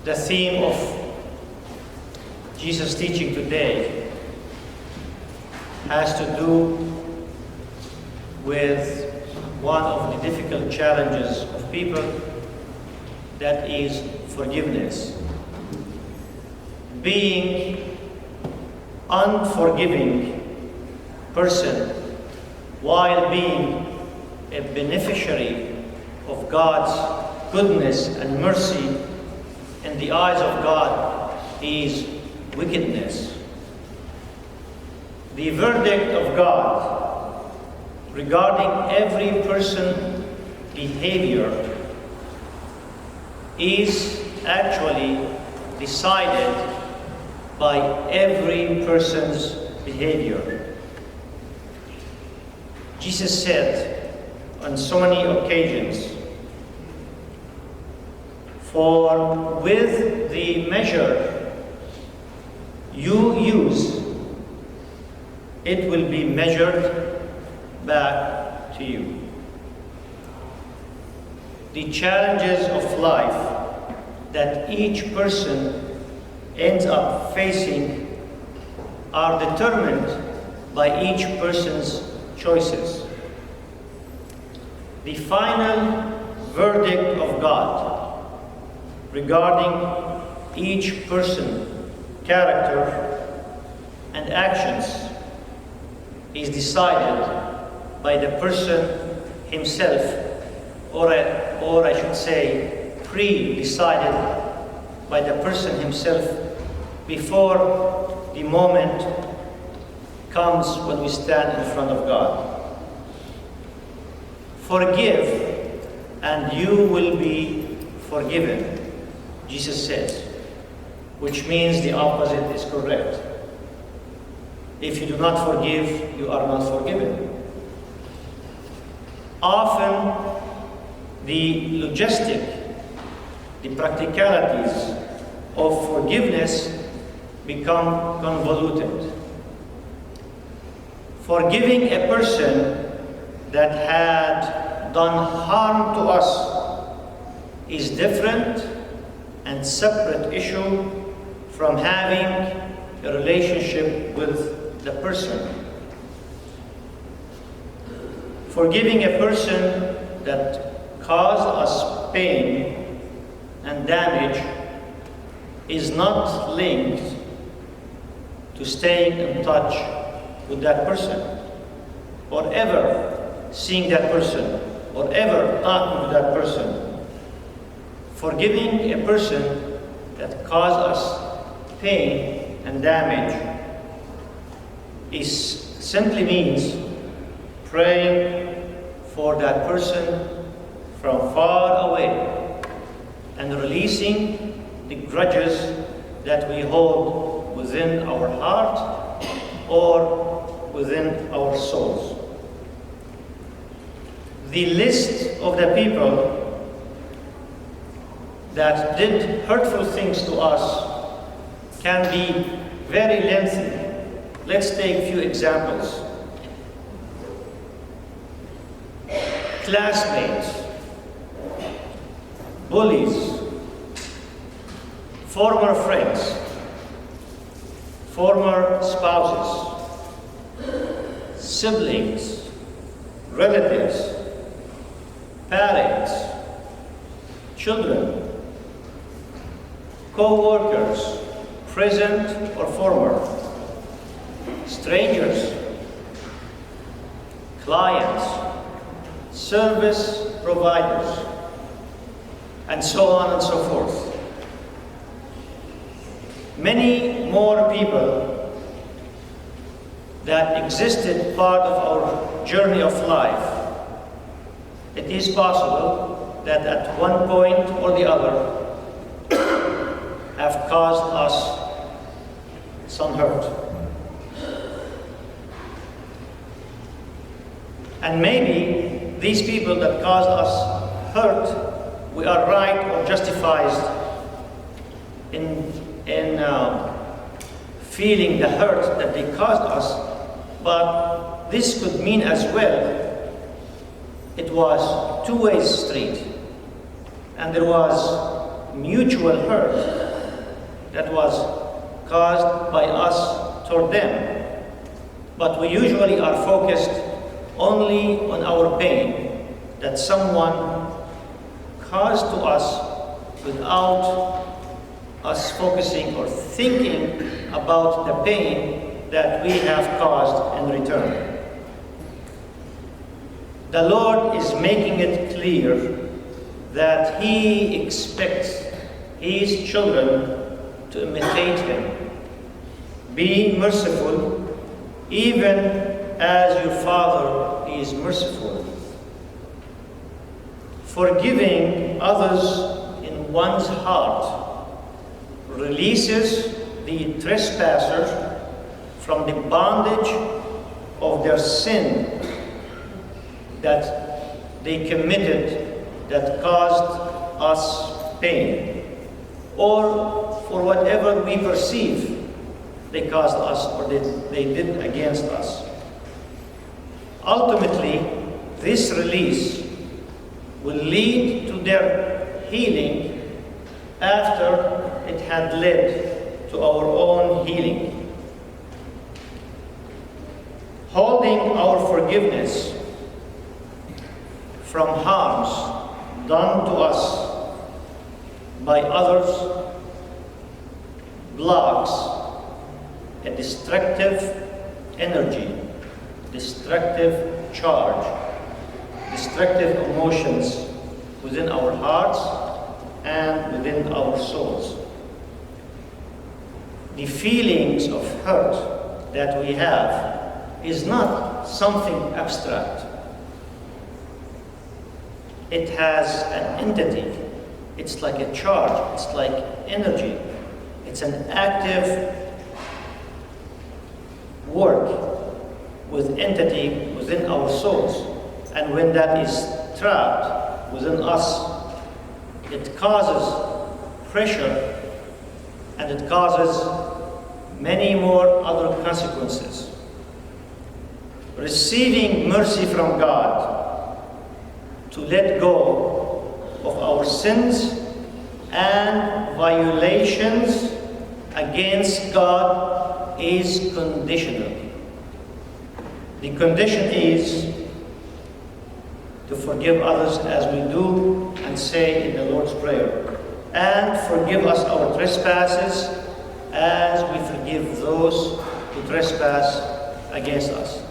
The theme of Jesus' teaching today has to do with one of the difficult challenges of people, that is forgiveness. Being unforgiving person while being a beneficiary of God's goodness and mercy in the eyes of God is wickedness. The verdict of God regarding every person's behavior is actually decided by every person's behavior. Jesus said on so many occasions, "For with the measure you use, it will be measured back to you." The challenges of life that each person ends up facing are determined by each person's choices. The final verdict of God regarding each person's character and actions is decided by the person himself, or I should say, pre-decided by the person himself before the moment comes when we stand in front of God. Forgive, and you will be forgiven, Jesus says, which means the opposite is correct. If you do not forgive, you are not forgiven. Often, the logistic, the practicalities of forgiveness become convoluted. Forgiving a person that had done harm to us is different and separate issue from having a relationship with the person. Forgiving a person that caused us pain and damage is not linked to staying in touch with that person, or ever seeing that person, or ever talking to that person. Forgiving a person that caused us pain and damage simply means praying for that person from far away and releasing the grudges that we hold within our heart or within our souls. The list of the people that did hurtful things to us can be very lengthy. Let's take a few examples. Classmates, bullies, former friends, former spouses, siblings, relatives, parents, children, co-workers, present or former, strangers, clients, service providers, and so on and so forth. Many more people that existed part of our journey of life. It is possible that at one point or the other have caused us some hurt. And maybe these people that caused us hurt, we are right or justified in feeling the hurt that they caused us, but this could mean as well it was two-way street, and there was mutual hurt that was caused by us toward them. But we usually are focused only on our pain that someone caused to us without us focusing or thinking about the pain that we have caused in return. The Lord is making it clear that He expects His children to imitate Him, being merciful even as your Father is merciful. Forgiving others in one's heart releases the trespasser from the bondage of their sin that they committed that caused us pain, or for whatever we perceive they caused us or they did against us. Ultimately, this release will lead to their healing after it had led to our own healing. Holding our forgiveness from harms done to us by others blocks a destructive energy, destructive charge, destructive emotions within our hearts and within our souls. The feelings of hurt that we have is not something abstract. It has an entity. It's like a charge. It's like energy. It's an active work with entity within our souls. And when that is trapped within us, it causes pressure and it causes many more other consequences. Receiving mercy from God to let go of our sins and violations against God is conditional. The condition is to forgive others as we do and say in the Lord's Prayer, and forgive us our trespasses as we forgive those who trespass against us.